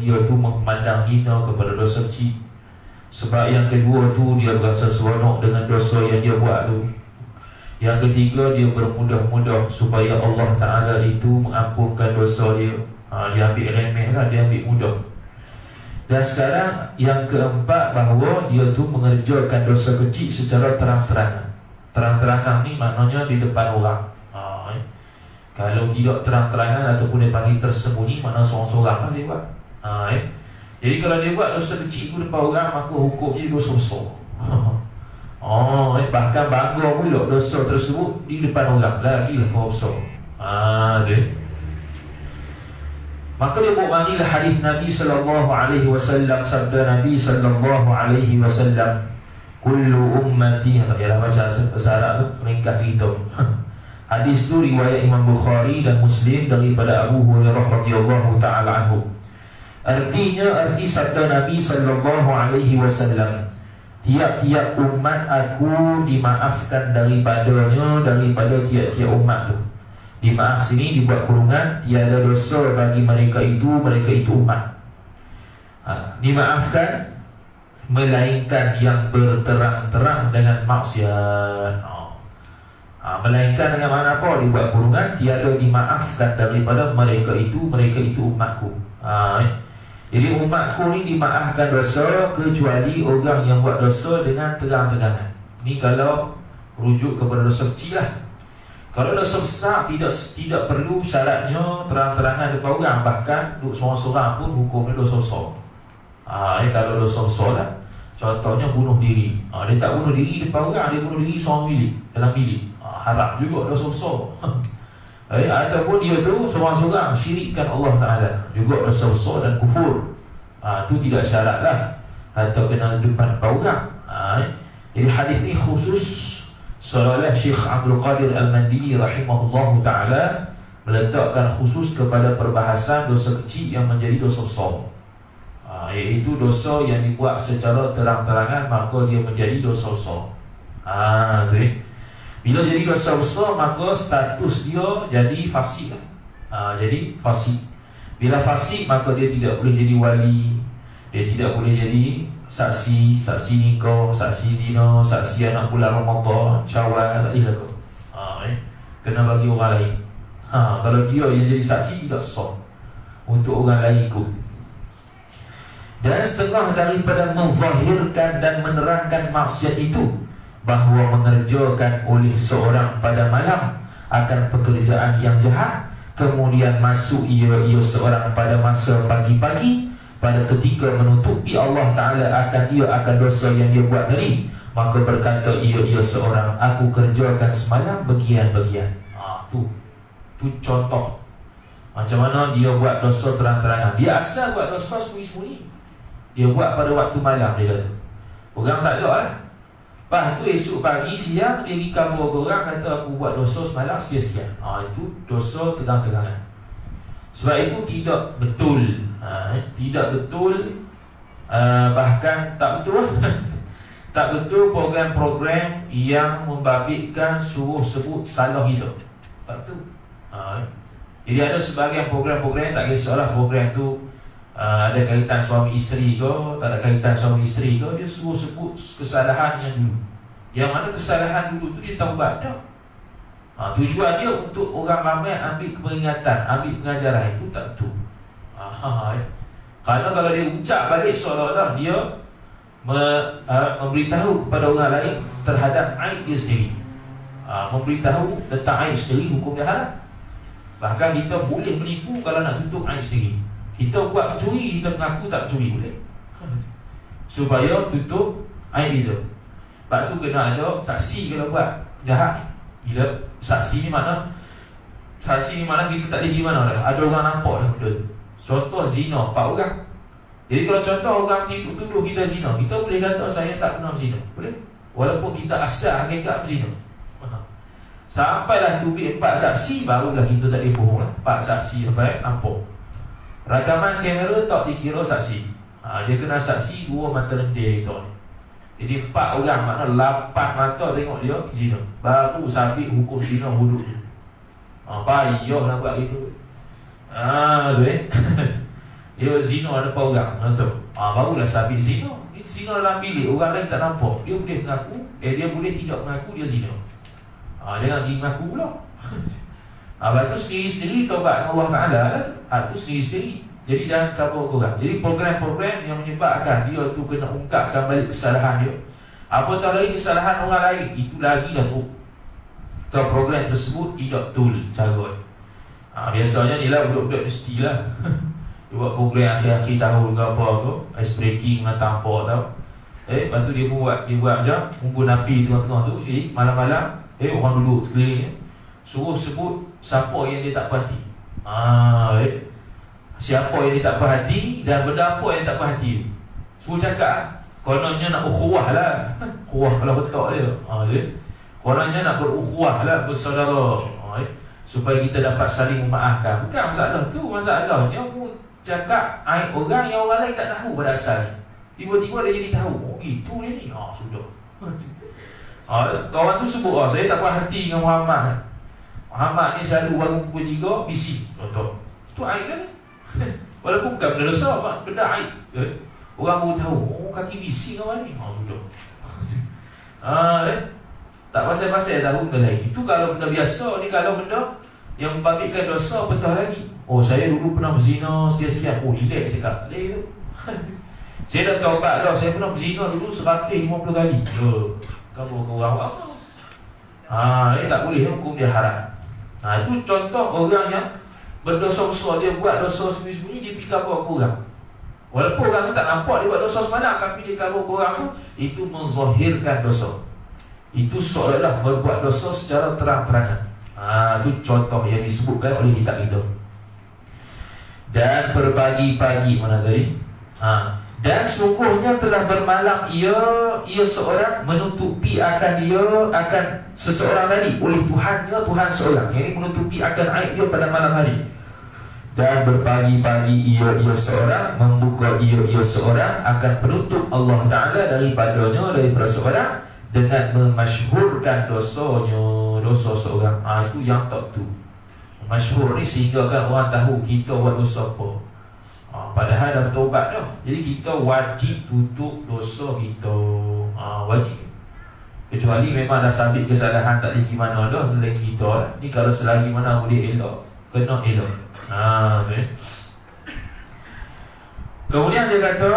dia tu memandang hina kepada dosa kecil. Sebab yang kedua tu dia berasa seronok dengan dosa yang dia buat tu. Yang ketiga dia bermudah-mudah supaya Allah Ta'ala itu mengampunkan dosa dia. Dia ambil remeh lah, dia ambil mudah. Dan sekarang yang keempat, bahawa dia tu mengerjakan dosa kecil secara terang-terangan. Terang-terangan ni maknanya di depan orang. Kalau tidak terang-terangan ataupun dia panggil tersembunyi, maknanya seorang-seorang lah dia buat. Jadi kalau dia buat dosa kecil tu depan orang, maka hukumnya dosa besar. Bahkan bangga pula dosa tersebut di depan orang, lagilah kau besar. Maka dia bawa marilah hadis Nabi sallallahu alaihi wasallam, sabda Nabi sallallahu alaihi wasallam, kullu ummati, tak payah baca bahasa Arab tu, ringkas cerita. Hadis tu riwayat Imam Bukhari dan Muslim daripada Abu Hurairah radhiyallahu taala anhu. Artinya, arti sabda Nabi sallallahu alaihi wasallam, tiap-tiap umat aku dimaafkan daripadanya, daripada tiap-tiap umat tu. Dimaaf sini dibuat kurungan, tiada dosa bagi mereka itu umat. Dimaafkan melainkan yang berterang-terang dengan maksiat. Melainkan dengan mana apa dibuat kurungan, tiada dimaafkan daripada mereka itu umatku. Jadi umatku ni dimaafkan dosa kecuali orang yang buat dosa dengan terang-terangan. Ni kalau rujuk kepada dosa kecil lah. Kalau dosa besar tidak perlu syaratnya terang-terangan depan orang. Bahkan duduk seorang-seorang pun hukumnya dosa besar. Kalau dosa besar lah, contohnya bunuh diri. Dia tak bunuh diri depan orang, dia bunuh diri seorang bilik, dalam bilik. Haram juga dosa besar. Ataupun dia tu seorang-seorang syirikkan Allah Ta'ala, juga dosa besar dan kufur. Tu tidak syarat lah kata kena depan orang. Jadi hadis ini khusus seolah-olah Syekh Abdul Qadir Al-Mandili rahimahullahu ta'ala meletakkan khusus kepada perbahasan dosa kecil yang menjadi dosa besar, iaitu dosa yang dibuat secara terang-terangan, maka dia menjadi dosa besar. Bila jadi dosa besar, maka status dia jadi fasik. Jadi fasik. Bila fasik, maka dia tidak boleh jadi wali, dia tidak boleh jadi saksi nikah, saksi zina, saksi anak bulan Ramadan, Syawal, tak boleh kau. Kena bagi orang lain. Kalau dia yang jadi saksi, tidak sah untuk orang lain ikut. Dan setengah daripada menzahirkan dan menerangkan maksiat itu, bahawa mengerjakan oleh seorang pada malam akan pekerjaan yang jahat, kemudian masuk ia seorang pada masa pagi-pagi, pada ketika menutupi Allah Ta'ala akan dosa yang dia buat tadi, maka berkata ia seorang, aku kerjakan semalam bagian-bagian. Tu contoh macam mana dia buat dosa terang-terangan. Dia asal buat dosa sembunyi-sembunyi, dia buat pada waktu malam, dia kata orang tak ada lah. Lepas tu esok pagi, siang, dia pergi kabur orang, kata aku buat dosa semalam sekian-sekian. Itu dosa terang-terangan. Sebab itu tidak betul. Tidak betul, bahkan tak betul. Tak betul program-program yang membabitkan suruh sebut salah hidup. Tak betul. Jadi ada sebahagian program-program, tak kisahlah program tu ada kaitan suami isteri ke, tak ada kaitan suami isteri ke, dia suruh sebut kesalahan yang dulu, yang mana kesalahan dulu tu dia taubat dah. Tujuan dia untuk orang ramai ambil peringatan, ambil pengajaran. Itu tak betul. Kerana kalau dia ucap balik seolah-olah dia memberitahu kepada orang lain terhadap aib dia sendiri, memberitahu tentang aib sendiri, hukum dia haram. Bahkan kita boleh menipu kalau nak tutup aib sendiri. Kita buat curi, kita mengaku tak curi, boleh, supaya tutup aib itu. Sebab tu kena ada saksi kalau buat jahat ni. Bila saksi ni mana kita tak boleh pergi mana dah, ada orang nampak dah benda. Contoh zina 4 orang. Jadi kalau contoh orang tuduh kita zina, kita boleh kata saya tak pernah zina, boleh, walaupun kita asal hakikat zina. Sampailah tubik 4 saksi, barulah kita tak boleh bohong lah. 4 saksi sampai nampak. Rakaman kamera tak dikira saksi. Dia kena saksi 2 mata lendir kita ni. Jadi 4 orang, makna 8 mata tengok dia zina, baru sabit hukum zina hudud dia. Payah nak buat gitu. Dia zina depan orang, betul. Barulah sabit zina. Dia zina dalam bilik, orang lain tak nampak. Dia boleh mengaku, dia boleh tidak mengaku dia zina. Jangan pergi mengaku pula. Lepas tu sendiri-sendiri taubat dengan Allah Ta'ala tu sendiri-sendiri. Jadi jangan kabur korang. Jadi program-program yang menyebabkan dia tu kena ungkapkan balik kesalahan dia, apatah lagi kesalahan orang lain, itu lagi dah tu. Kalau program tersebut tidak betul cara. Biasanya ni lah budak-budak universiti lah. Dia buat program akhir-akhir tahun ke apa tu, ice breaking dengan tampar tau. Lepas tu dia buat macam unggun api tengah-tengah tu. Malam-malam orang duduk sekeliling, suruh sebut siapa yang dia tak puas hati. Siapa yang dia tak puas hati dan benda apa yang tak puas hati. Suruh cakap. Kononnya nak ukhuwah lah. Ukhuwah kalau betul dia. Kononnya nak berukhuwah lah, bersaudara. Supaya kita dapat saling memaafkan. Bukan masalah tu. Masalahnya cakap aib orang yang orang lain tak tahu pada asalnya. Tiba-tiba dia jadi tahu. Gitu dia ni. Sudah. Kawan tu sebut, saya tak puas hati dengan Muhammad. Muhammad ni selalu bangun pukul 3 bising. Contoh. Itu aib kan? Walaupun bukan benda dosa, benda aib. Orang baru tahu, kaki bising kawan ni. Sudah. Tak pasal-pasal tahu benda lain. Itu kalau benda biasa ni. Kalau benda yang membabitkan dosa, petah lagi. Saya dulu pernah berzina sekian-sekian. Relax cakap. Tu. Saya dah taubat dah. Saya pernah berzina dulu 150 kali. Kamu orang apa? Tak boleh, hukum dia haram. Itu contoh orang yang berdosa besar. Dia buat dosa sembunyi-sembunyi, dia pergi kabur ke orang. Walaupun orang tu tak nampak dia buat dosa semalam, tapi dia kabur ke orang tu, itu menzahirkan dosa. Itu seolah-olah berbuat dosa secara terang-terangan. Itu contoh yang disebutkan oleh kitab itu. Dan berbagi-bagi mana tadi? Dan sungguhnya telah bermalam ia seorang menutupi akan seseorang tadi oleh Tuhannya, Tuhan seorang. Yang ini menutupi akan aib dia pada malam hari. Dan berpagi-pagi ia seorang, membuka ia seorang akan penutup Allah Ta'ala daripadanya, daripada seorang, dengan memasyhurkan dosa seorang. Itu yang tak tu. Masyhur ni sehingga kan orang tahu kita buat dosa apa. Padahal dah bertobat dah. Jadi kita wajib tutup dosa kita. Wajib. Kecuali memang dah sabit kesalahan, tak ada gimana dah, lain kita lah. Ni kalau selagi mana boleh elok, kena elok. Kemudian dia kata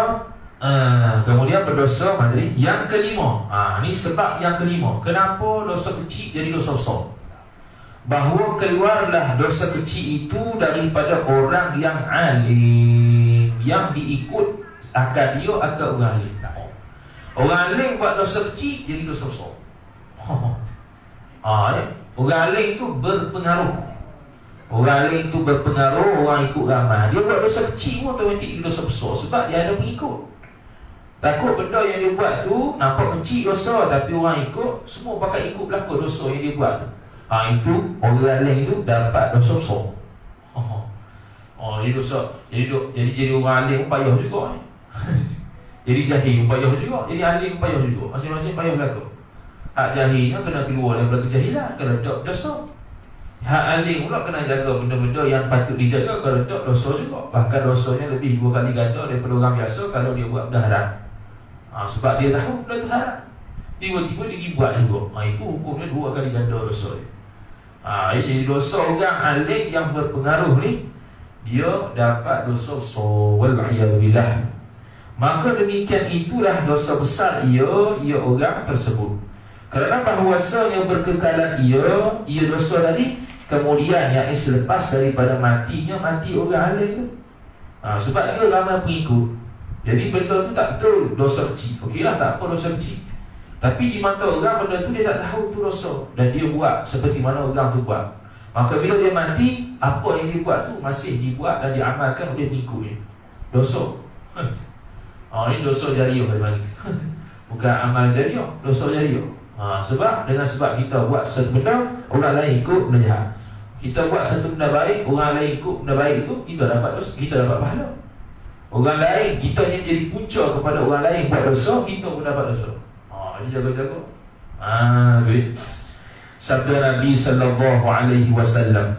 kemudian berdosa mandiri. Yang kelima, ni sebab yang kelima, kenapa dosa kecil jadi dosa besar. Bahawa keluarlah dosa kecil itu daripada orang yang alim, yang diikut akan dia akan orang alim. Orang alim buat dosa kecil jadi dosa besar. Orang alim tu berpengaruh. Orang alim tu berpengaruh, orang ikut ramai. Dia buat dosa kecil pun automatik dosa besar sebab dia ada pengikut. Takut benda yang dia buat tu nampak kecil dosa, tapi orang ikut, semua pakai ikut belakang dosa yang dia buat tu. Itu orang lain itu dapat dosa besar. Jadi dosa, jadi orang alim pun payah juga. Jadi jahil pun payah juga, jadi alim pun payah juga. Masing-masing payah belakang. Hak jahilnya kena keluar daripada kejahilan, kena dosa. Hak alim pula kena jaga benda-benda yang patut dijaga, kalau tak dosa juga. Bahkan dosanya lebih 2 kali ganda daripada orang biasa kalau dia buat benda haram. Sebab dia tahu benda tu haram, tiba-tiba dia pergi buat juga. Itu hukumnya 2 kali ganda dosa dia. Jadi dosa orang alim yang berpengaruh ni, dia dapat dosa besar. Wal'iyadzubillah. Maka demikian itulah dosa besar ia orang tersebut. Kerana bahawasanya berkekalan ia dosa tadi, kemudian yang selepas daripada mati orang alim tu. Sebab dia ramai pengikut. Jadi benda tu tak betul, dosa kecil. Okeylah, tak apa dosa kecil. Tapi di mata orang benda tu dia tak tahu tu dosa, dan dia buat seperti mana orang tu buat. Maka bila dia mati, apa yang dia buat tu masih dibuat dan diamalkan oleh pengikutnya. Dosa. Ini dosa jariah dia panggil. Bukan amal jariah, dosa jariah. Sebab kita buat satu benda, orang lain ikut benda jahat. Kita buat satu benda baik, orang lain ikut benda baik itu, kita dapat dosa, kita dapat pahala. Orang lain, kita ni menjadi punca kepada orang lain buat dosa, kita pun dapat dosa. Ini jaga-jaga. Sabda Nabi sallallahu alaihi wasallam,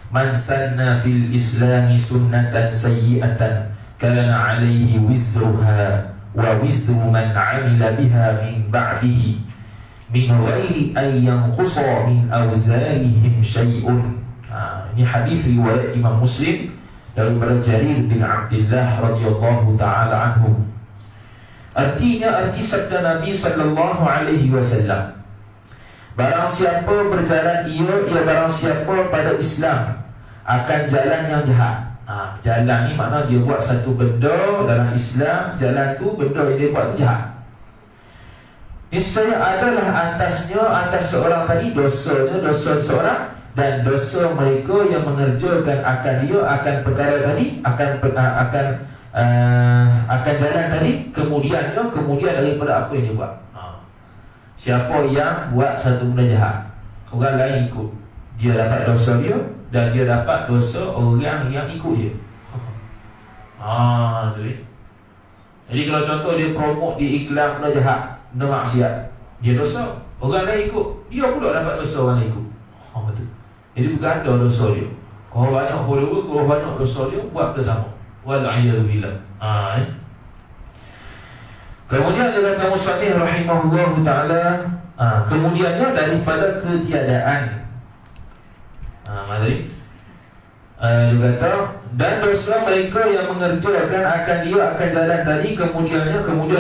Man sanna fil islami sunnatan sayyi'atan kana alaihi wizruha wa wizru man amila biha min ba'dihi min ghairi an yanqusa min awzarihim syai'un. Ini hadis riwayat Imam Muslim daripada Jarir bin Abdullah radhiyallahu taala anhu. Arti sabda Nabi sallallahu alaihi wasallam, barang siapa berjalan ia barang siapa pada Islam akan jalan yang jahat. Jalan ni makna dia buat satu benda dalam Islam, jalan tu benda yang dia buat tu jahat. Niscaya adalah atas seorang tadi dosanya, dosa seorang dan dosa mereka yang mengerjakan akan dia akan perkara tadi, akan jalan tadi, kemudian daripada apa yang dia buat. Siapa yang buat satu benda jahat, orang lain ikut, dia dapat dosa dia dan dia dapat dosa orang yang ikut dia. Tu. Jadi kalau contoh dia promote, dia iklan benda jahat, benda maksiat, dia dosa, orang lain ikut, dia pula dapat dosa orang lain ikut. Betul. Jadi berganda dosa dia. Kalau banyak follower, kalau banyak dosa dia, buat bersama. Wal'iyadzubillah. Kemudian dia kata musannif rahimahullah ta'ala, kemudiannya daripada ketiadaan. Dia kata, dan dosa mereka yang mengerjakan akan dia akan jalan tadi, kemudian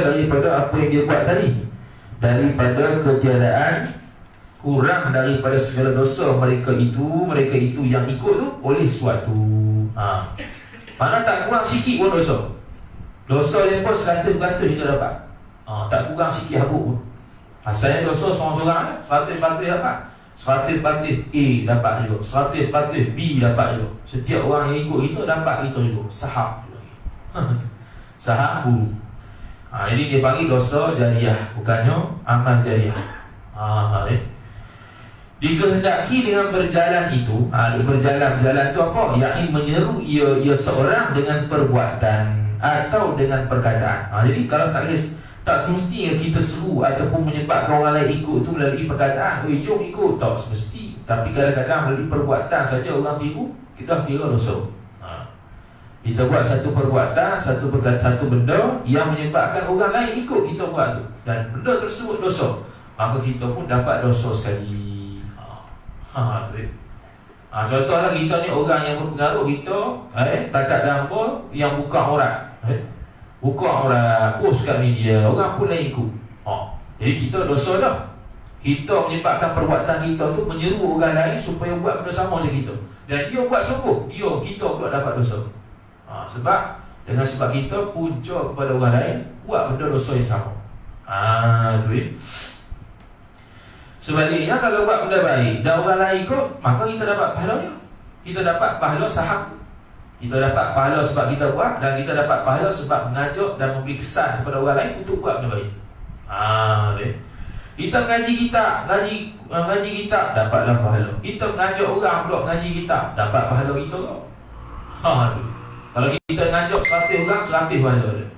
daripada apa yang dia buat tadi, daripada ketiadaan, kurang daripada segala dosa mereka itu yang ikut tu oleh suatu. Mana tak kurang sikit pun dosa yang pun 100% kita dapat. Tak kurang sikit habuk pun. Asalnya dosa seorang-seorang 100% dapat, 100% A dapat juga, 100% B dapat juga. Setiap orang yang ikut kita dapat kita juga. Sahab Sahab guru. Jadi dia panggil dosa jariah, bukannya amal jariah. Dikehendaki dengan berjalan itu, berjalan tu apa? Yakni menyeru ia seorang dengan perbuatan atau dengan perkataan. Jadi kalau tak semestinya kita seru ataupun menyebabkan orang lain ikut tu melalui perkataan, jom ikut, tak semesti. Tapi kadang-kadang melalui perbuatan saja orang tiru, kita kira dosa. Kita buat satu perbuatan, satu benda yang menyebabkan orang lain ikut kita buat tu, dan benda tersebut dosa, maka kita pun dapat dosa sekali. Contohlah kita ni orang yang berpengaruh kita, takat gambar yang buka orang, post kat media, orang pun lain ikut. Jadi kita dosa dah. Kita menyebabkan perbuatan kita tu menyeru orang lain supaya buat benda sama macam kita, dan dia buat sungguh, kita pula dapat dosa. Dengan sebab kita punca kepada orang lain buat benda dosa yang sama. Sebaliknya kalau buat benda baik dan orang lain ikut, maka kita dapat pahalanya. Kita dapat pahala saham. Kita dapat pahala sebab kita buat, dan kita dapat pahala sebab mengajak dan memberi kesan kepada orang lain untuk buat benda baik. Kita mengaji kitab, dapatlah pahala. Kita mengajak orang pula mengaji kitab, dapat pahala kita pula. Kalau kita mengajak 100 orang, 100 pahala dia.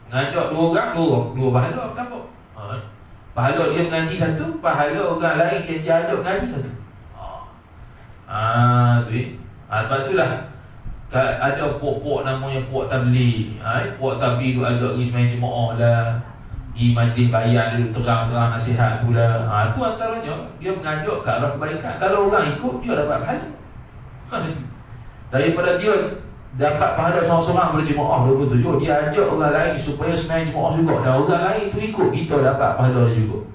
Mengajak 2 orang, 2 pahala, apa? Pahala dia mengaji satu, pahala orang lain yang dia ajak mengaji satu. Sebab itulah ada puak-puak namanya puak tabligh. Puak tabligh tu ajak pergi sembahyang jemaah lah, pergi majlis bayan dulu, terang-terang nasihat tu lah. Tu antaranya dia mengajak ke arah kebaikan. Kalau orang ikut, dia dapat pahala. Daripada dia dapat pahala seorang-seorang berjemaah 27, dia ajak orang lain supaya sembahyang jemaah juga, dan orang lain tu ikut, kita dapat pahala dia juga.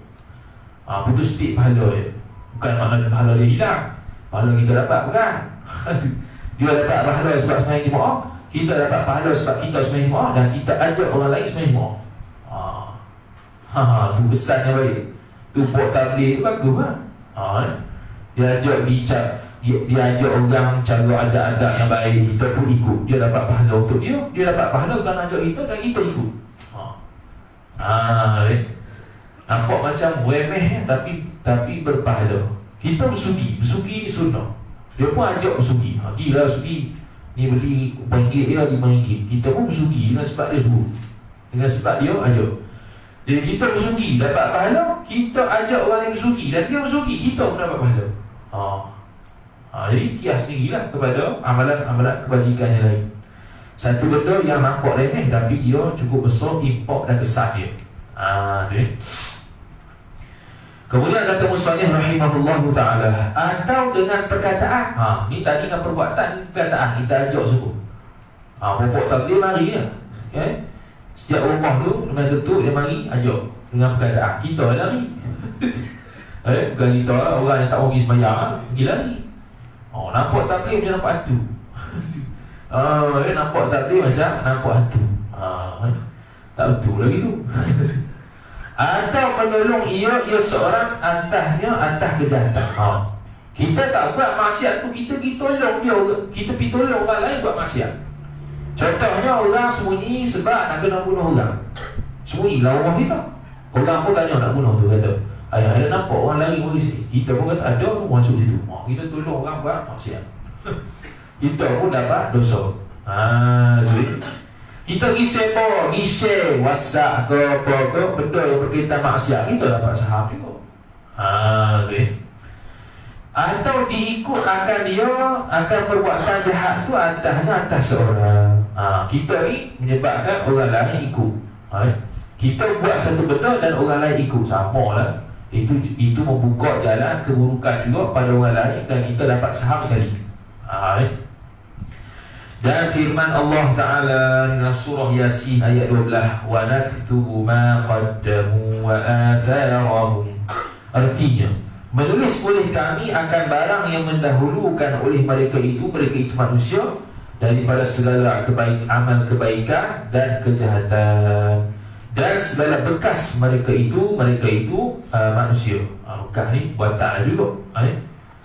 Putus titik pahala dia. Bukan makna pahala dia hilang, pahala kita dapat, bukan. Dia dapat pahala sebab sembahyang jemaah, kita dapat pahala sebab kita sembahyang jemaah, dan kita ajak orang lain sembahyang jemaah. Tu kesan yang baik. Tu buat tabligh tu bagus kan. Dia ajak bicara, dia ajak orang cara adab-adab yang baik, kita pun ikut, dia dapat pahala untuk dia dapat pahala kerana ajak kita, dan kita ikut. Nampak macam remeh tapi berpahala. Kita bersugi ni sunnah. Dia pun ajak bersugi. Gila bersugi. Ni beli RM4 dia RM5. Kita pun bersugi dengan sebab dia suruh, dengan sebab dia ajak. Jadi kita bersugi dapat pahala, kita ajak orang lain bersugi dan dia bersugi, kita pun dapat pahala. Jadi kias sendirilah kepada amalan-amalan kebajikan yang lain. Satu benda yang nampak remeh tapi dia cukup besar impak dan kesan dia. Tu ya. Kemudian kata musannif rahimahullahu taala, atau dengan perkataan. Ni tadi dengan perbuatan, ni perkataan kita ajak semua. Pokok takdir mari ya. Okay? Setiap rumah tu dengan ketuk dia mari ajak dengan perkataan. Kita lari. Bukan kita orang yang tak mau pergi sembahyang, pergi lari. Nampak takdir macam nampak hantu. Nampak takdir macam nampak hantu. Tak betul lagi tu. Atau menolong ia seorang atas kejahatan. Kita tak buat maksiat tu, kita tolong dia, kita pergi tolong orang lain buat maksiat. Contohnya orang sembunyi sebab nak kena bunuh orang. Sembunyi lah rumah kita. Orang pun tanya nak bunuh tu, kata ada nampak orang lari mari sini. Kita pun kata ada pun masuk situ. Kita tolong orang buat maksiat. Kita pun dapat dosa. Kita pergi share, WhatsApp ke apa ke, benda yang berkaitan maksiat, kita dapat saham juga. Okay. Atau diikut akan dia, akan perbuatan jahat tu atas seorang. Kita ni menyebabkan orang lain ikut. Kita buat satu benda dan orang lain ikut, sama lah. Itu membuka jalan keburukan juga pada orang lain dan kita dapat saham sekali. Dan firman Allah Ta'ala dalam surah Yasin ayat 12, wa naktubu ma qaddamu wa atharahum. Artinya, menulis oleh kami akan barang yang mendahulukan oleh mereka itu manusia, daripada segala amal kebaikan dan kejahatan, dan segala bekas mereka itu manusia. Bekas ni buatan juga.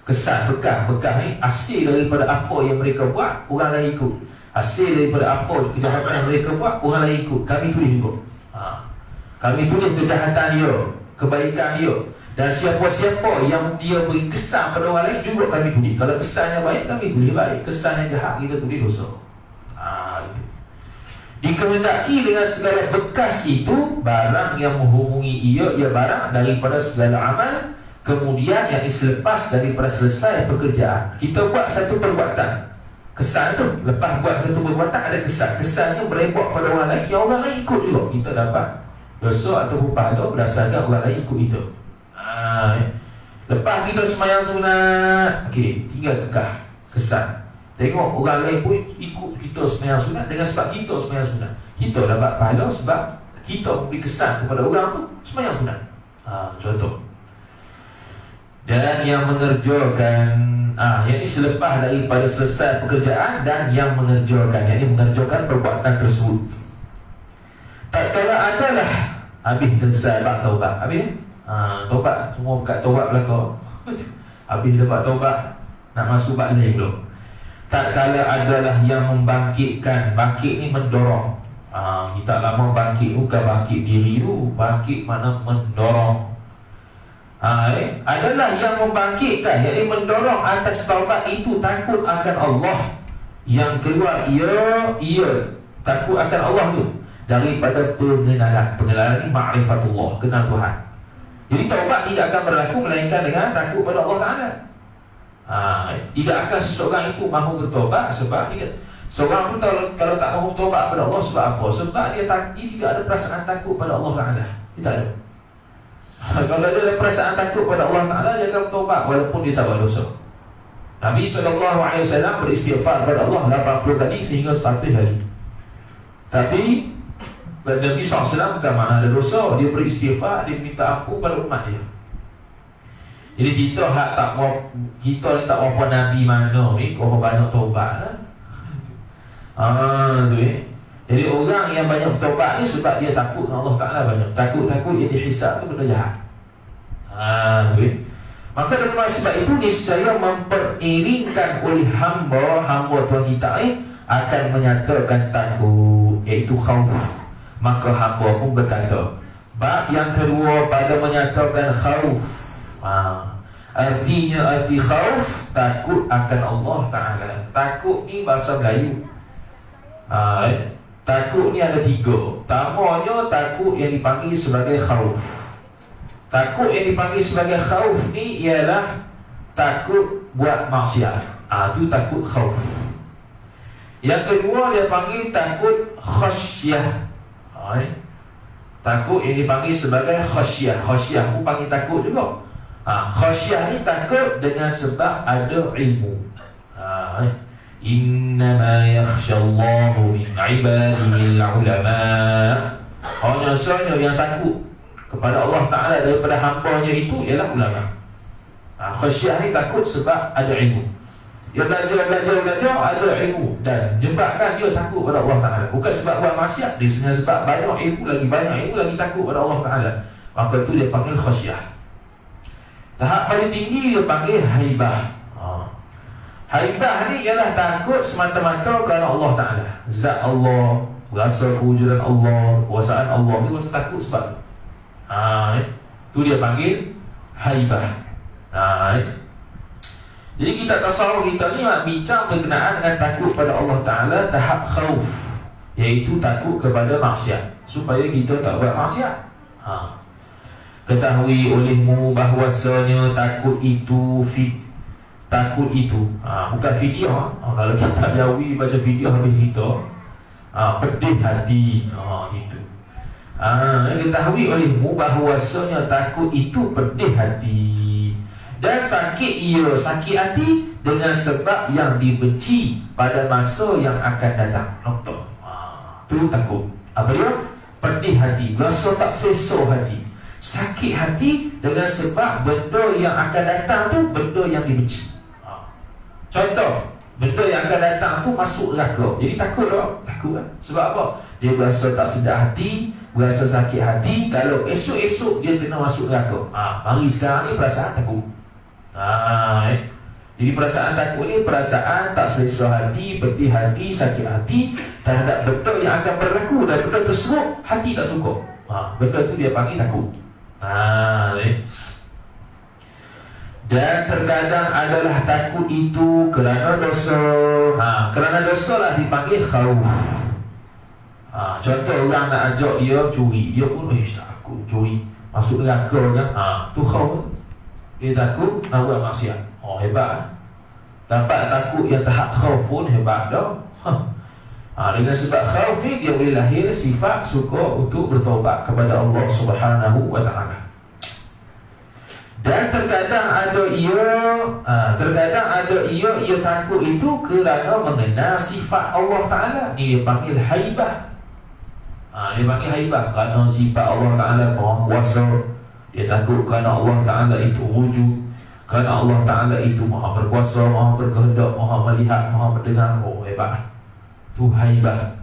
Kesan bekas ni hasil daripada apa yang mereka buat, orang lain ikut. Hasil daripada apa kejahatan yang mereka buat, orang lain ikut. Kami tulis juga. Kami tulis kejahatan dia, kebaikan dia. Dan siapa-siapa yang dia beri kesan pada orang lain juga kami tulis. Kalau kesannya baik, kami tulis baik. Kesannya jahat, kita tulis dosa. Itu. Dikehendaki dengan segala bekas itu, barang yang menghubungi ia barang daripada segala amal, kemudian yang selepas daripada selesai pekerjaan. Kita buat satu perbuatan, kesan tu, lepas buat satu perbuatan ada kesan. Kesannya berebak pada orang lain, yang orang lain ikut juga. Kita dapat dosa atau pahala berdasarkan orang lain ikut itu. Lepas kita sembahyang sunat, tinggal kekah kesan. Tengok orang lain pun ikut kita sembahyang sunat dengan sebab kita sembahyang sunat. Kita dapat pahala sebab kita beri kesan kepada orang tu sembahyang sunat. Contoh. Dan yang mengerjakan yang selepas daripada selesai pekerjaan, dan yang mengerjakan, mengerjakan perbuatan tersebut. Tak kala adalah habis selesai bab taubat. Habis taubat, semua buka taubat belaka. Habis dapat taubat, nak masuk bab lain dulu. Tak kala adalah yang membangkitkan. Bangkit ni mendorong. Kita lama bangkit, bukan bangkit diri tu. Bangkit mana mendorong. Adalah yang membangkitkan, yakni mendorong atas taubat itu, takut akan Allah. Yang keluar ia takut akan Allah tu daripada pengenalan ni ma'rifatullah, kenal Tuhan. Jadi taubat tidak akan berlaku melainkan dengan takut pada Allah Ta'ala. Tidak akan seseorang itu mahu bertaubat sebab seorang pun kalau tak mahu bertaubat pada Allah sebab apa? Sebab dia tidak ada perasaan takut pada Allah Ta'ala. Dia tak ada. Kalau dia ada perasaan takut pada Allah Ta'ala, dia akan bertaubat walaupun dia tak buat dosa. Nabi SAW beristighfar pada Allah 80 kali sehingga 100 kali. Tapi Nabi SAW bukan mana ada dosa, dia beristighfar, dia minta ampun pada umat dia. Jadi kita ni tak apa Nabi mana ni, kau banyak taubat lah. Jadi orang yang banyak bertaubat ni sebab dia takut dengan Allah Ta'ala banyak. Takut yang dihisab tu benda jahat. Maka dengan sebab itu niscaya memperiringkan oleh hamba Tuhan kita ni akan menyatakan takut, iaitu khauf. Maka hamba pun berkata, bab yang kedua pada menyatakan khauf. Arti khauf, takut akan Allah Ta'ala. Takut ni bahasa Melayu. Takut ni ada 3. Pertamanya takut yang dipanggil sebagai khauf. Takut yang dipanggil sebagai khauf ni ialah takut buat maksiat. Itu takut khauf. Yang kedua dia panggil takut khasyah. Takut yang dipanggil sebagai khasyah. Khasyah pun panggil takut juga. Khasyah ni takut dengan sebab ada ilmu. Innama yakhshallahu min ibadihi al-ulama. Hanya sahaja yang takut kepada Allah Ta'ala daripada hamba-Nya itu ialah ulama. Khasyah ni takut sebab ada ilmu. Dia belajar ada ilmu dan menyebabkan dia takut pada Allah Ta'ala. Bukan sebab buat maksiat, dia dengan sebab banyak ilmu lagi takut pada Allah Ta'ala. Maka itu dia panggil khasyah. Tahap paling tinggi dia panggil haibah. Haibah ni ialah takut semata-mata kerana Allah Ta'ala, zat Allah, rasa kewujudan Allah, kuasaan Allah. Dia rasa takut sebab tu. Tu dia panggil haibah. Jadi kita tasawuf kita ni bincang berkenaan dengan takut pada Allah Ta'ala tahap khauf, iaitu takut kepada maksiat, supaya kita tak buat maksiat. Ketahui olehmu bahwasanya takut itu bukan video. Kalau kita Jawi baca video habis kita pedih hati. Gitu. Ketahui olehmu bahwasanya takut itu pedih hati dan sakit hati dengan sebab yang dibenci pada masa yang akan datang. Tu takut. Apa dia? Pedih hati, rasa tak selesa hati, sakit hati dengan sebab benda yang akan datang tu benda yang dibenci. Contoh, benda yang akan datang tu masuk neraka. Jadi takut tak? Takut kan? Sebab apa? Dia berasa tak sedap hati, berasa sakit hati kalau esok-esok dia kena masuk neraka. Mari sekarang ni perasaan takut. Jadi perasaan takut ni perasaan tak selesa hati, pedih hati, sakit hati terhadap benda yang akan berlaku, dan benda tersebut hati tak suka. Benda tu dia panggil takut. Dan terkadang adalah takut itu kerana dosa. Kerana dosa lah dipanggil khauf. Contoh orang nak ajak dia curi, dia pun takut curi, masuk neraka kan. Tu khauf. Dia takut nak buat maksiat. Hebat. Dapat takut yang tahap khauf pun hebat dah. Dengan sebab khauf ni dia boleh lahir sifat suka untuk bertaubat kepada Allah Subhanahu wa Ta'ala. Dan terkadang ada ia takut itu kerana mengenal sifat Allah Ta'ala. Ini dia panggil haibah. Dia panggil haibah kerana sifat Allah Ta'ala Maha Kuasa. Dia takut kerana Allah Ta'ala itu wujud, kerana Allah Ta'ala itu Maha Berkuasa, Maha Berkehendak, Maha Melihat, Maha Mendengar. Hebat. Tu haibah.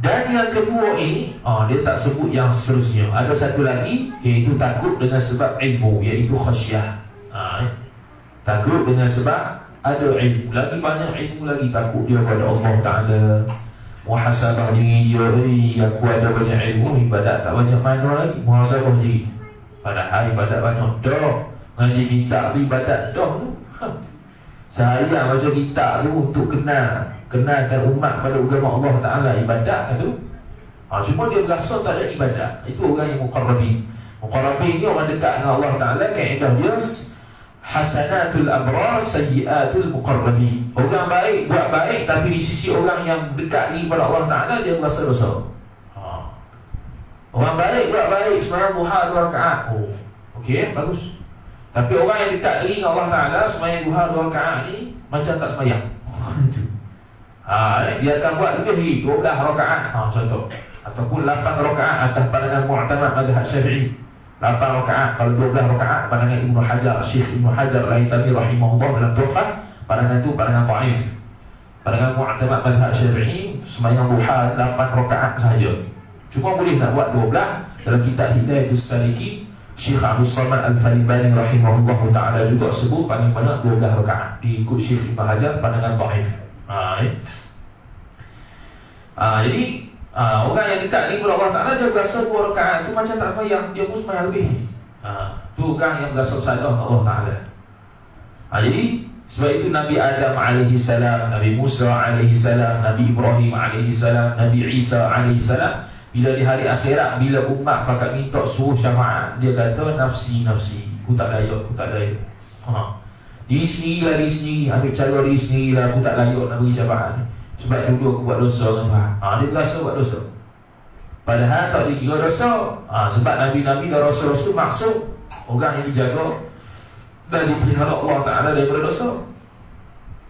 Dan yang kedua ini, dia tak sebut yang seterusnya. Ada satu lagi, iaitu takut dengan sebab ilmu, iaitu khasyah. Takut dengan sebab ada ilmu. Lagi banyak ilmu lagi takut dia pada Allah Ta'ala. Muhasabah diri dia, aku ada banyak ilmu, ibadat tak banyak mana lagi. Muhasabah diri, padahal ibadat banyak dah. Ngaji kitab tu ibadat dah tu. Saya baca kitab tu untuk kenalkan umat pada agama Allah Ta'ala, ibadat tu. Cuma dia berasa tak ada ibadat. Itu orang yang muqarrabin. Muqarrabin ni orang dekat dengan Allah Ta'ala. Kaedah dia hasanatul abrar, sayyiatul muqarrabin. Orang baik buat baik, tapi di sisi orang yang dekat ni pada Allah Ta'ala, dia berasa dosa. Orang baik buat baik, sembahyang duha 2 rakaat. Okey, bagus. Tapi orang yang dekat diri dengan Allah Ta'ala, sembahyang duha 2 rakaat ni macam tak sembahyang. Dia akan buat lebih 12 rakaat, contoh. Ataupun 8 rakaat atas pandangan mu'tamad mazhab Syafi'i. 8 rakaat, kalau 12 rakaat pandangan Ibnu Hajar, Syekh Ibnu Hajar Al-Haytami rahimahullah dalam Tuhfah, pandangan itu pandangan dhaif. Pandangan mu'tamad mazhab Syafi'i, sembahyang duha 8 rakaat sahaja. Cuma boleh nak buat 12. Dalam kitab Hidayatus Saliki, Syekh Abdul Samad Al-Falibani rahimahullah ta'ala juga sebut paling banyak 12 rakaat. Diikut Syekh Ibnu Hajar pandangan dhaif. Jadi orang yang dekat ni kepada Allah Ta'ala, dia berasa 2 rakaat tu macam tak sembahyang, dia pun sembahyang lebih. Tu orang yang berasa bersalah Allah Ta'ala. Jadi sebab itu Nabi Adam alaihi salam, Nabi Musa alaihi salam, Nabi Ibrahim alaihi salam, Nabi Isa alaihi salam, bila di hari akhirat, bila umat pakat minta suruh syafaat, dia kata nafsi, nafsi, aku tak layak, aku tak layak. Diri sendiri, ambil cara diri sendiri lah, aku tak layak nak beri syafaat ni. Sebab dulu aku buat dosa dengan Tuhan. Dia berasa buat dosa. Padahal tak dikira dosa. Sebab Nabi-Nabi dan Rasul-Rasul maksud orang yang dijaga dan dipelihara Allah Ta'ala daripada dosa.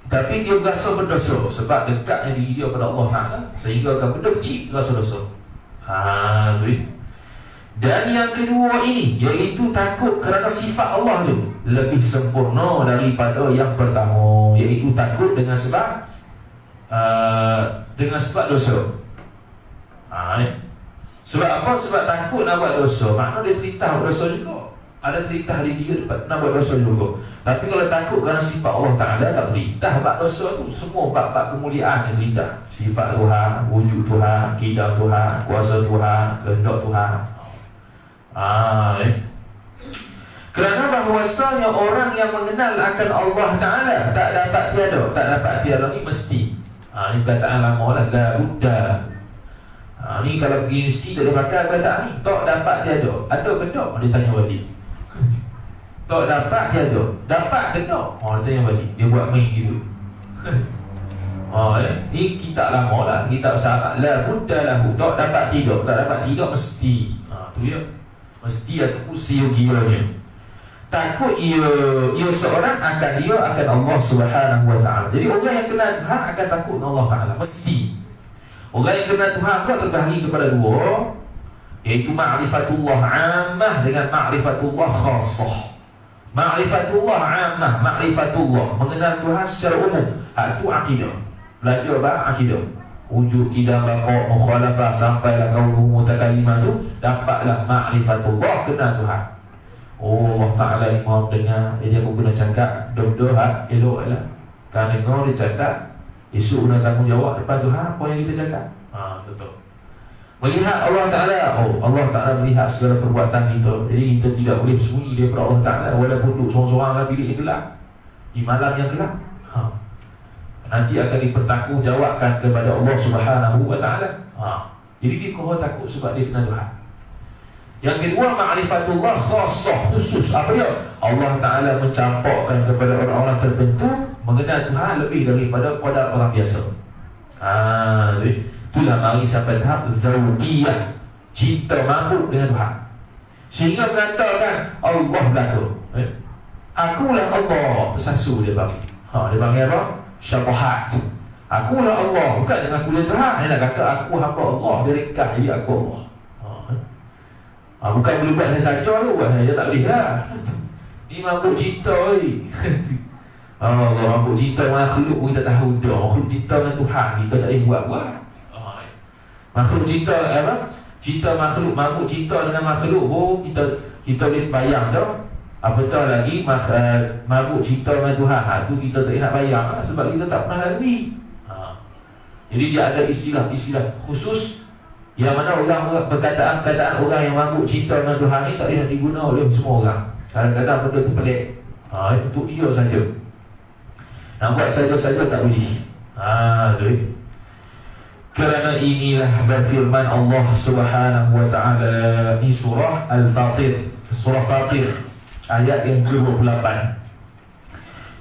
Tapi dia berasa berdosa sebab dekatnya diri dia pada Allah Ta'ala, sehingga akan berdekcik rasa dosa. Dan yang kedua ini, iaitu takut kerana sifat Allah tu lebih sempurna daripada yang pertama, iaitu takut dengan sebab dosa. Sebab apa? Sebab takut nak buat dosa, makna dia terintah buat dosa juga. Ada terintah di dia nak buat dosa juga. Tapi kalau takut kerana sifat Allah Ta'ala, tak terintah buat dosa tu. Semua bab-bab kemuliaan yang terintah. Sifat Tuhan, wujud Tuhan, kidam Tuhan, kuasa Tuhan, kehendak Tuhan. Kerana bahawasanya orang yang mengenal akan Allah Ta'ala tak dapat tiada ni mesti. Ini perkataan lama lah, la budda. Ni kalau pergi universiti tak ada pakai perkataan ni, tak dapat tiada. Ada ke tak? Dia tanya balik. Tak dapat tiada. Dapat ke tak? Dia tanya balik. Dia buat main gitu. Ni kitab lama lah, kitab syarat. La budda lahu, tak dapat tidak. Tak dapat tidak mesti. Tu ya. Mesti ataupun siogianya. Takut ia seorang akan Allah Subhanahu Wa Ta'ala. Jadi orang yang kenal Tuhan akan takut dengan Allah Ta'ala, mesti. Orang yang kenal Tuhan pula terbahagi kepada dua, iaitu ma'rifatullah ammah dengan ma'rifatullah khassah. Ma'rifatullah ammah, ma'rifatullah, mengenal Tuhan secara umum. Itu akidah. Belajar akidah, wujud, kidam, bapa, mukhalafah, sampailah qauluhu mutakalimah tu, dapatlah ma'rifatullah, kenal Tuhan. Allah Ta'ala ni maha dengar. Jadi aku kena cakap doa elok lah. Kerana kau dia catat, esok kena tanggungjawab depan Tuhan apa yang kita cakap. Betul. Melihat Allah Ta'ala, Allah Ta'ala melihat segala perbuatan kita. Jadi kita tidak boleh bersembunyi daripada Allah Ta'ala, walaupun duduk seorang-seorang dalam bilik yang gelap, di malam yang gelap. Nanti akan dipertanggungjawabkan kepada Allah Subhanahu Wa Ta'ala. Jadi dia kau takut sebab dia kenal Tuhan. Yang kedua, ma'rifatullah khassah, khusus. Apa dia? Allah Ta'ala mencampakkan kepada orang-orang tertentu mengenal Tuhan lebih daripada pada orang biasa. Itulah mari sampai tahap zawqiyah, cinta mabuk dengan Tuhan, sehingga mengatakan Allah belaka, akulah Allah, tersasu dia bagi. Dia panggil apa? Syabahat. Akulah Allah, bukan dengan aku Tuhan. Dia nak kata aku hamba Allah, dia ringkas jadi aku Allah. Bukan boleh buat saya saja tu, buat saya tak boleh lah. Ni mabuk cinta ni. Allah mabuk cinta makhluk pun kita tahu dah. Makhluk cinta dengan Tuhan kita tak boleh buat-buat. Makhluk cinta apa? Cinta makhluk, mabuk cinta dengan makhluk pun kita boleh bayang dah. Apatah lagi mabuk cinta dengan Tuhan. Tu kita tak nak bayang lah, sebab kita tak pernah lalui. Jadi dia ada istilah khusus yang mana orang perkataan orang yang mabuk cinta dengan Tuhan ni tak boleh nak diguna oleh semua orang. Kadang-kadang benda tu pelik. Untuk dia saja. Nak buat saja-saja tak boleh. Kerana inilah berfirman Allah Subhanahu Wa Ta'ala. Ini surah Al-Fatir, surah Fatir, ayat yang ke-28.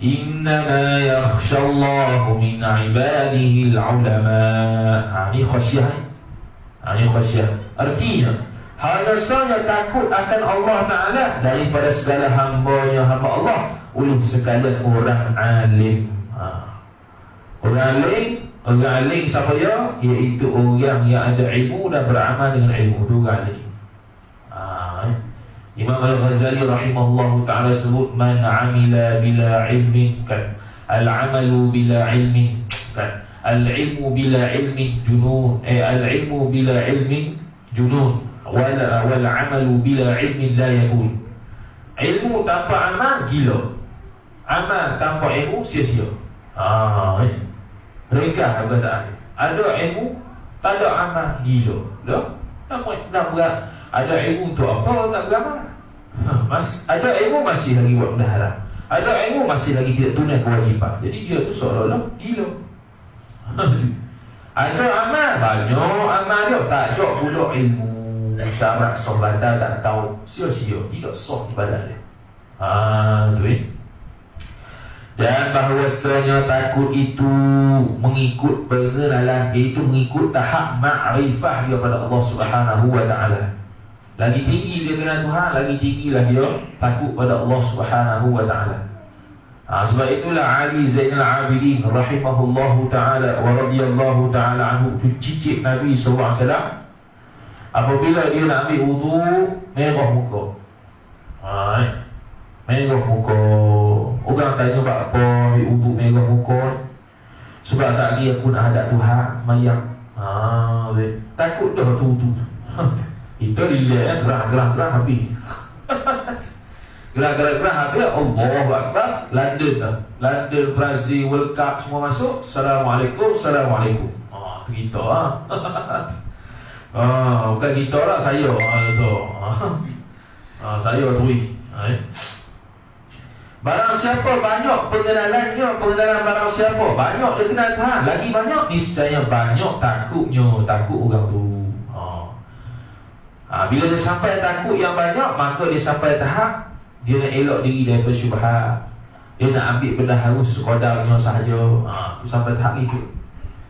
Innama yakhshallahu min ibadihi al-ulama. Ini khasyah. Ini khasyah. Artinya hanya saja takut akan Allah Ta'ala daripada segala hamba Allah oleh sekalian orang alim. Orang alim siapa dia? Iaitu orang yang ada ilmu dan beramal dengan ilmu. Itu orang alim. Imam Al-Ghazali rahimahullah ta'ala sebut, man amila bila ilmin, kan, al-amalu bila ilmin, kan, al-ilmu bila ilmin junun, al-ilmu bila ilmin junun, wal-amalu bila ilmin la yakun. Ilmu tanpa amal gila, amal tanpa ilmu sia-sia. Mereka perkataan ada ilmu tak ada amal gila. Nak berat. Ada ilmu untuk apa tak beramal? Ada ilmu masih lagi buat benda haram, ada ilmu masih lagi tidak tunai kewajipan. Jadi dia tu seolah-olah gila. Ada amal, banyak amal dia, tak ada pula ilmu syarat sombatan tak tahu, sia-sia, tidak sah ibadat dia. Dan bahawasanya takut itu mengikut pengenalan, iaitu mengikut tahap ma'rifah kepada Allah Subhanahu wa ta'ala. Lagi tinggi dia kenal Tuhan, lagi tinggilah dia takut pada Allah Subhanahu wa ta'ala. Sebab itulah Ali Zainal Abidin rahimahullahu ta'ala wa radiyallahu ta'ala anhu, cicit Nabi SAW apabila dia nak ambil wudu, merah muka. Merah muka. Orang tanya buat apa ambil wudu merah muka? Sebab saat ni aku nak hadap Tuhan mayang. Takut dah tu wudu. Itu dia gerah habis. Gerah habis, Allahu Akbar, London, Brazil, World Cup semua masuk. Assalamualaikum. Tu kita bukan kita lah, saya tu. Saya tu. Barang siapa banyak pengenalan barang siapa banyak dia kenal Tuhan, lagi banyak niscaya banyak takut orang tu. Bila dia sampai takut yang banyak, maka dia sampai tahap dia nak elok diri daripada syubhat. Dia nak ambil benda harus sekadarnya sahaja. Sampai tahap itu.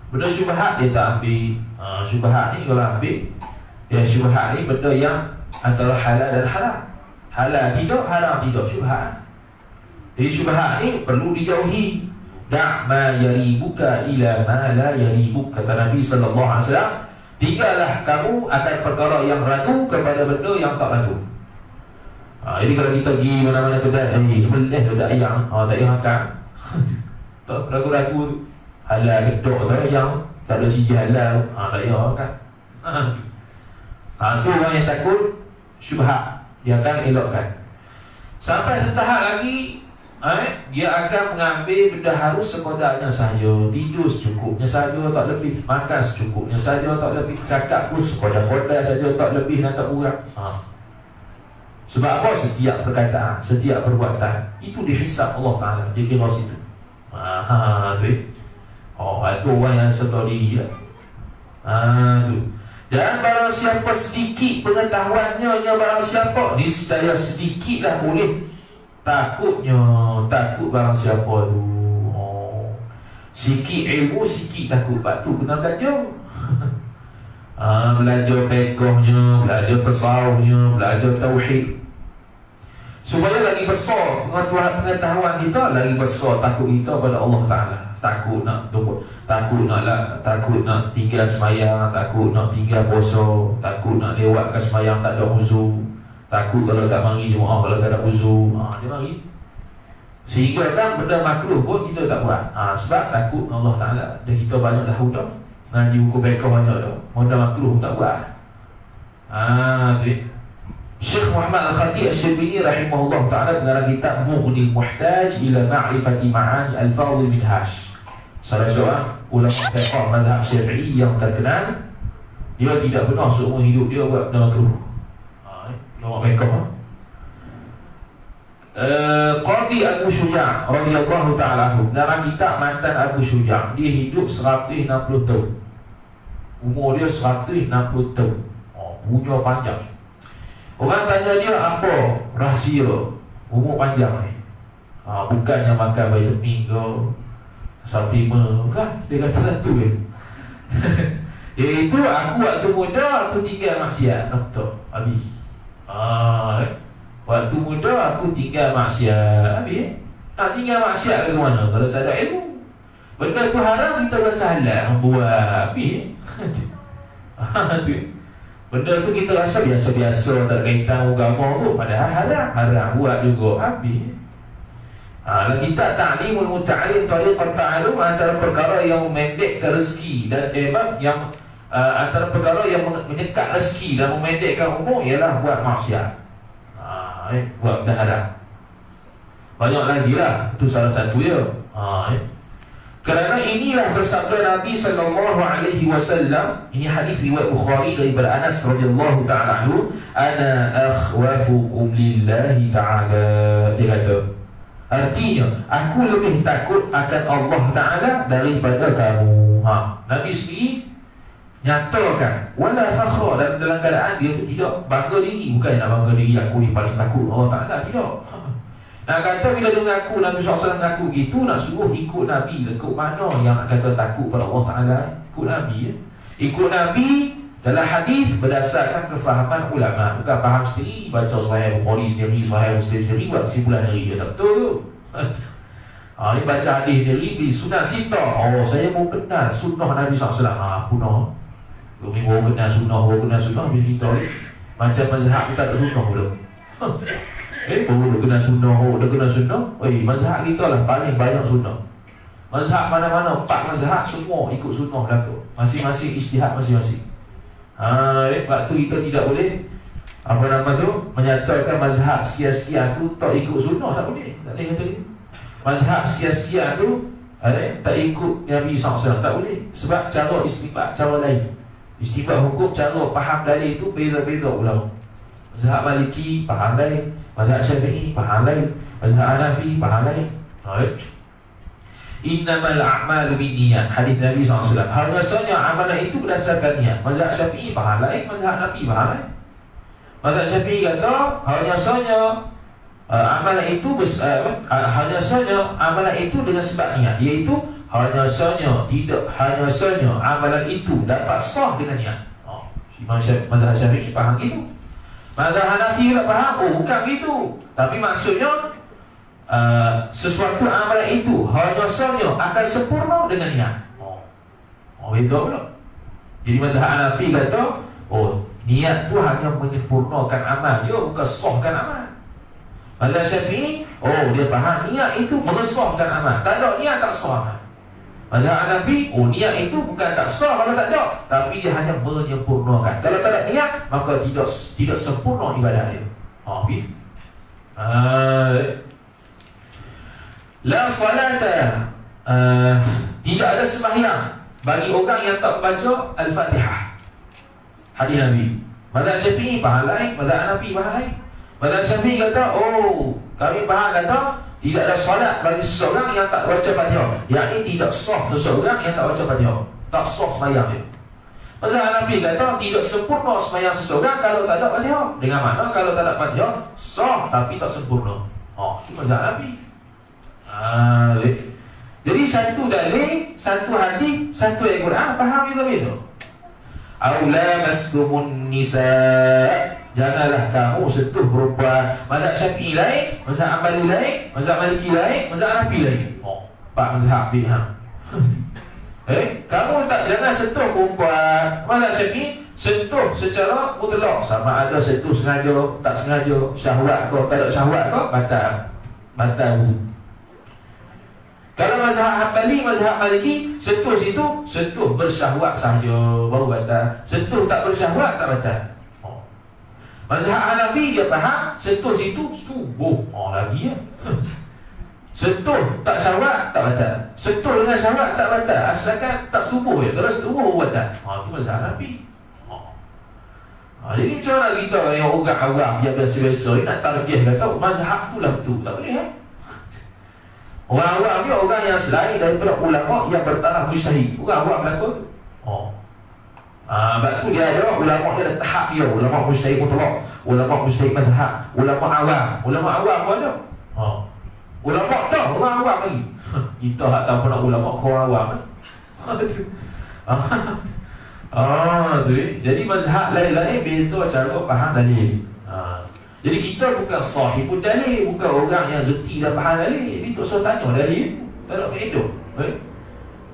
Benda syubhat dia tak ambil. Syubhat ni kalau ambil, syubhat ni benda yang antara halal dan haram. Halal tidak, haram tidak, syubhat. Jadi syubhat ni perlu dijauhi. Da' ma yaribuka ila ma la yaribuk, kata Nabi sallallahu alaihi wasallam. Tinggallah kamu akan perkara yang ragu kepada benda yang tak ragu. Jadi kalau kita pergi mana-mana kedai, sebelah ada ayam, tak payah makan. Tak ragu-ragu halal kedok tu yang tak ada siji halal, tak payah makan. Itu orang yang takut syubhat, dia akan elokkan. Sampai setahap lagi, dia akan mengambil benda harus sekadarnya sahaja. Tidur secukupnya sahaja, tak lebih. Makan secukupnya sahaja, tak lebih. Cakap pun sekadar-kadar sahaja, tak lebih dan tak kurang. Sebab apa? Setiap perkataan, setiap perbuatan itu dihisap Allah Ta'ala, dia kira situ. Itu orang yang sedar diri lah. Tu. Dan barang siapa sedikit pengetahuannya, barang siapa niscaya sedikitlah boleh takutnya. Takut barang siapa tu. Sikit ilmu, sikit takut. Sebab tu kena belajar. Belajar pekohnya, belajar tasawufnya, belajar tauhid, supaya lagi besar pengetahuan kita, lagi besar takut kita pada Allah Ta'ala. Takut nak tinggal semayang, takut nak tinggal puasa, takut nak lewatkan semayang tak ada uzur, takut kalau tak mari Jumaat, kalau tak ada uzur, dia mari. Sehingga kan benda makruh pun kita tak buat. Sebab takut Allah Ta'ala. Dan kita banyak tahu dah, ngaji buku bekoh banyak dah, benda makruh tak buat. Tu Syekh Muhammad Al-Khatib Al-Syibini rahimahullah ta'ala mengarang kitab Mughnil Muhtaj ila Ma'rifati Ma'ani Al-Fadhil Minhaj. Salah seorang ulama fiqh mazhab Syafi'i yang terkenal, dia tidak benar seumur hidup dia buat benda makruh. Ulama fiqh. Qadi Abu Syuja' radhiyallahu ta'ala anhu mengarang kitab Matan Abu Syuja'. Dia hidup 160 tahun. Umur dia 160 tahun. Punya panjang. Orang tanya dia apa rahsia umur panjang ni? Bukannya makan vitamin ke, supplement, bukan. Dia kata satu je. Iaitu aku waktu muda aku tinggal maksiat. Habis. Waktu muda aku tinggal maksiat. Habis. Tinggal maksiat ke mana kalau tak ada ilmu? Benda tu haram kita rasa halal buat. Habis. Tu. Benda tu kita rasa biasa-biasa, tak kaitan agama pun, padahal haram buat juga. Habis. Dalam kitab Ta'limul Muta'alim Tariqat Ta'alum, antara perkara yang memendekkan rezeki dan yang antara perkara yang menyekat rezeki dan memendekkan umur ialah buat maksiat. Buat benda haram. Banyak lagi lah, itu salah satu je. Kerana inilah bersabda Nabi sallallahu alaihi wasallam. Ini hadis riwayat Bukhari daripada Anas radhiyallahu ta'ala anhu, ana akhwafukum lillahi ta'ala. Dia kata, artinya aku lebih takut akan Allah Ta'ala daripada kamu. Nabi sendiri nyatakan wala fakhra, dalam keadaan dia tidak bangga diri. Bukan nak bangga diri aku ni paling takut Allah Ta'ala, tidak. Nak kata bila dia mengaku Nabi SAW mengaku gitu, nak suruh ikut Nabi. Ikut mana yang nak kata takut pada Allah Ta'ala? Ikut Nabi ya. Ikut Nabi dalam hadis berdasarkan kefahaman ulama. Bukan faham sendiri, baca Sahih Bukhari sendiri, Sahih Muslim sendiri, buat kesimpulan sendiri. Ya, tak betul tu. Ini baca hadis sendiri, beli sunat sitah. Oh, saya mau kenal sunnah Nabi SAW. Punah. Kami mau kenal sunnah, bila kita macam mazhab kita tak sunnah pula. Baru dah kena sunnah. Mazhab kita lah paling banyak sunnah. Mazhab mana-mana, 4 mazhab semua ikut sunnah berlaku. Masing-masing ijtihad masing-masing. Waktu kita tidak boleh menyatakan mazhab sekian-sekian tu tak ikut sunnah, tak boleh. Tak boleh kata ni. Mazhab sekian-sekian tu tak ikut Nabi SAW, tak boleh. Sebab cara istinbat cara lain. Istinbat hukum, cara faham dalil itu beza-beza ulama. Mazhab Maliki faham lain, mazhab Syafi'i faham lain, mazhab Hanafi faham lain. Innamal a'malu binniyat, hadis Nabi SAW. Hanya sahaja amalan itu berdasarkan niat. Mazhab Syafi'i faham lain, mazhab Hanafi faham lain. Mazhab Syafi'i kata hanya sahaja amalan itu hanya sahaja amalan itu dengan sebab niat, iaitu hanya sahaja amalan itu dapat sah dengan niat. Mazhab Syafi'i faham gitu. Mazhab Hanafi tak faham, bukan begitu. Tapi maksudnya sesuatu amalan itu hanya sahaja akan sempurna dengan niat. Beza pula. Jadi mazhab Hanafi kata, niat tu hanya menyempurnakan amal, dia bukan sahkan amal. Mazhab Syafi'i, dia faham niat itu mengesahkan amal. Tak ada niat tak sah amal. Mazhab Hanafi, niat itu bukan tak sah kalau tak ada, tapi dia hanya menyempurnakan. Kalau tak ada niat, maka tidak sempurna ibadah dia. Begitu. La salata, tidak ada sembahyang bagi orang yang tak baca Al-Fatihah. Hadis Nabi. Mazhab Syafi'i faham lain, mazhab Hanafi faham lain. Mazhab Syafi'i kata, kami faham kata tidak ada salat bagi seseorang yang tak baca Fatihah. Yakni tidak sah seseorang yang tak baca Fatihah. Tak sah sembahyang dia. Mazhab Hanafi kata tidak sempurna sembahyang seseorang kalau tak ada Fatihah. Dengan mana kalau tak ada Fatihah sah tapi tak sempurna. Itu mazhab Hanafi. Jadi satu dalil, satu hadis, satu ayat Quran faham beza-beza. Aula masdumun nisa, janganlah kamu sentuh perempuan. Mazhab Syafi'i lain, mazhab Hanbali lain, mazhab Maliki lain, mazhab Hanafi lain. Pak mazhab kamu jangan sentuh perempuan. Mazhab Syafi'i sentuh secara mutlak, sama ada sentuh sengaja, tak sengaja, syahwat kau, tak ada syahwat kau, batal wudu. Kalau mazhab Hanbali, mazhab Maliki, sentuh situ, sentuh bersyahwat sahaja baru batal. Sentuh tak bersyahwat tak batal. Mazhab Hanafi dia faham sentuh situ subuh. Lagi ya. Sentuh tak syahwat tak batal. Sentuh dengan syahwat tak batal, asalkan tak subuh je. Kalau subuh batal. Itu mazhab Hanafi. Jadi macam mana kita yang orang awam yang biasa-biasa ni nak tarjih kata mazhab tu lah betul. Tak boleh Orang awam ni orang yang selain daripada ulama yang bertaraf mujtahid. Orang awam berlaku. Sebab tu dia ada ulama dia ada tahap dia. Ulama mujtahid mutlak, ulama mujtahid madhab, ulama awam. Ulama awam pun ada. Ulama dah, orang awam lagi. Kita tak tahu nak ulama kau awam. Jadi mazhab lain-lain beza cara faham dalil. Jadi kita bukan sahibul dalil, bukan orang yang reti dan faham dalil. Jadi tak usah tanya dalil, tak nak faedah.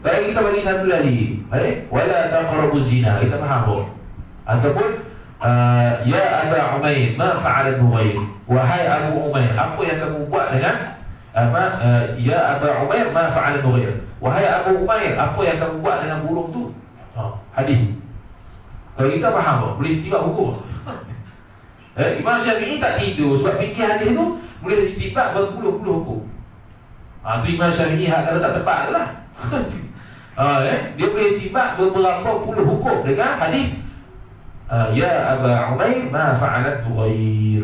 Baik, kita bagi satu dalil. Wala taqrabuz zina, kita faham tak? Ataupun ya Aba Umair, ma fa'ala Nughayr. Wahai Abu Umair, apa yang kamu buat dengan ya Aba Umair, ma fa'ala Nughayr. Wahai Abu Umair, apa yang kamu buat dengan burung tu? Hadis. Kalau kita faham tak? Boleh istinbat hukum. Imam Syafi'i tak tidur sebab fikir hadis tu boleh istinbat berpuluh-puluh hukum. Tu Imam Syafi'i kalau tak tepat tu lah. Dia boleh istinbat beberapa puluh hukum dengan hadis ya Aba Umair ma fa'alat Nughayr.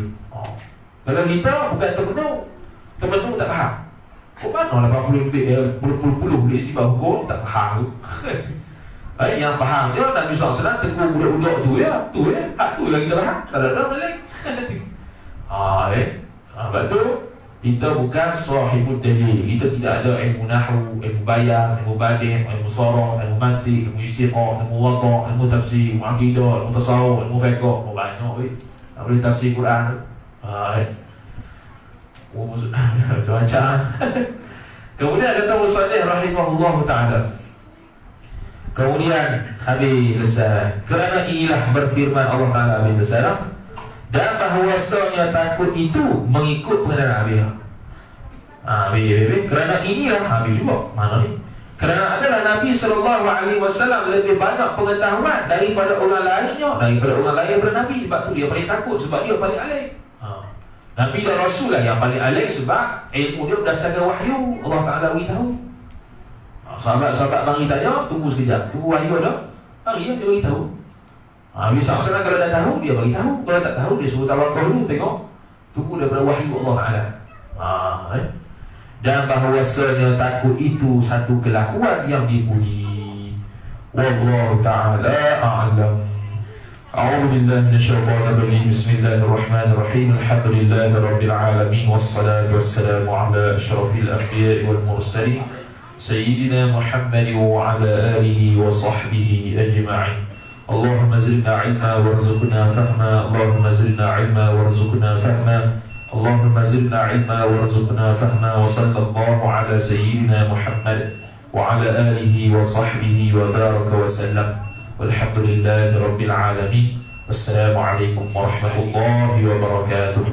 Kalau kita bukan terpenuh tak faham. Kok mana 80 lebih puluh boleh istinbat hukum tak faham. Yang faham dia Nabi SAW tegur budak-budak tu ya. Hak tu yang kita faham. Tak ada balik. Sebab tu Kita bukan sahibul dalil. Kita tidak ada ilmu nahwu, ilmu bayan, ilmu badi', ilmu sarah, ilmu mantiq, ilmu istiqah, ilmu wada', ilmu tafsir, ilmu akidah, ilmu tasawuf, ilmu fiqh. Banyak weh. Tak boleh tafsir Quran. Macam kemudian kata Musallih rahimahullah ta'ala, kemudian habis selesai, kerana inilah berfirman Allah Ta'ala habis selesai, dan bahawasanya takut itu mengikut pengenalan Nabi. Kerana inilah Nabi juga. Mana ni? Kerana adalah Nabi SAW lebih banyak pengetahuan daripada orang lainnya, daripada orang lain daripada Nabi. Sebab tu dia paling takut, sebab dia paling alim. Nabi dan Rasul lah yang paling alim, sebab ilmu dia berdasarkan wahyu. Allah Ta'ala beritahu. Sahabat-sahabat bagi tanya, tunggu sekejap, tunggu wahyu ada. Hari dia beritahu. Nabi SAW kalau dah tahu, dia beritahu. Kalau tak tahu, dia suruh tawakal dulu, tengok. Tunggu daripada wahyu Allah Ta'ala. Dan bahawasanya takut itu satu kelakuan yang dipuji. Wallahu ta'ala a'lam. A'udzu billahi minasyaitonir rajim. Bismillahirrahmanirrahim. Alhamdulillahi rabbil alamin, wassalatu wassalamu ala asyrafil anbiya'i wal mursalin sayyidina Muhammad wa ala alihi wa sahbihi ajma'in. اللهم زدنا علما وارزقنا فهما اللهم زدنا علما وارزقنا فهما اللهم زدنا علما وارزقنا فهما وصلى الله على سيدنا محمد وعلى آله وصحبه وبارك وسلم والحمد لله رب العالمين والسلام عليكم ورحمة الله وبركاته.